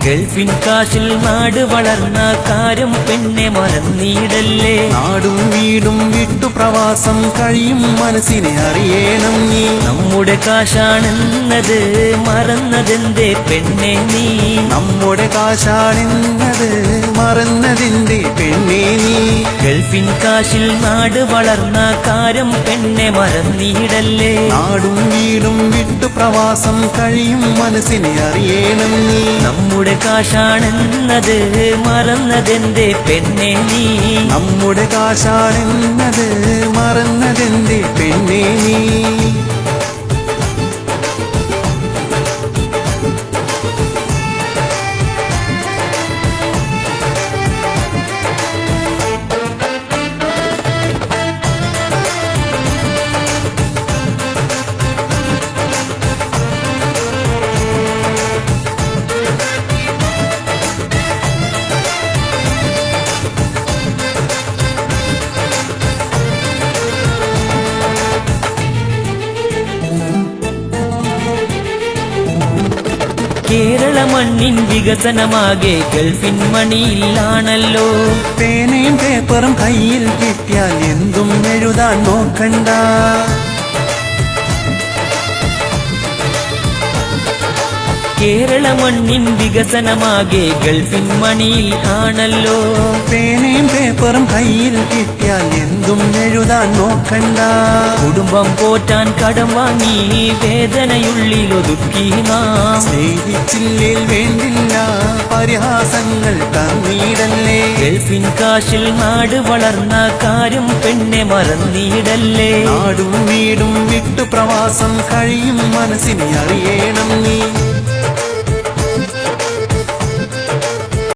ഗൾഫിൻ കാശിൽ നാട് വളർന്ന കാര്യം പെണ്ണെ മറന്നീടല്ലേ. നാടും വീടും വിട്ടു പ്രവാസം കഴിയും മനസ്സിനെ അറിയണം നീ. നമ്മുടെ കാശാണെന്നത് മറന്നതെന്തേ പെണ്ണെ നീ. നമ്മുടെ കാശാണെന്നത് മറന്നതെന്തേ പെണ്ണേ നീ. ഗൾഫിൻ കാശിൽ നാട് വളർന്ന കാര്യം പെണ്ണെ മറന്നീടല്ലേ. നാടും വീടും വിട്ടു പ്രവാസം കഴിയും മനസ്സിനെ അറിയണം നീ. നമ്മുടെ കാശാണെന്നത് മറന്നതെന്തേ പെണ്ണെ നീ. നമ്മുടെ കാശാണെന്നത് മറന്നതെന്തേ പെണ്ണേ നീ. കേരള മണ്ണിൻ വികസനമാകെ ഗൾഫിൻ മണിയിലാണല്ലോ. പേനയും പേപ്പറും കയ്യിൽ കിട്ടിയാൽ എന്തും എഴുതാൻ നോക്കണ്ട. കേരള മണ്ണിൻ വികസനമാകെ ഗൾഫിൻ മണിയിൽ ആണല്ലോ. പേനയും പേപ്പറും കയ്യിൽ കിട്ടിയാൽ എന്തും എഴുതാൻ നോക്കണ്ട. കുടുംബം പോറ്റാൻ കടം വാങ്ങി വേദനയുള്ളിലൊതുക്കി നാം. സ്നേഹിച്ചില്ലേൽ വേണ്ടില്ല പരിഹാസങ്ങൾ തന്നീടല്ലേ. ഗൾഫിൻ കാശിൽ നാട് വളർന്ന കാര്യം പെണ്ണെ മറന്നീടല്ലേ. നാടും വീടും വിട്ടു പ്രവാസം കഴിയും മനസ്സിനെ അറിയണം നീ.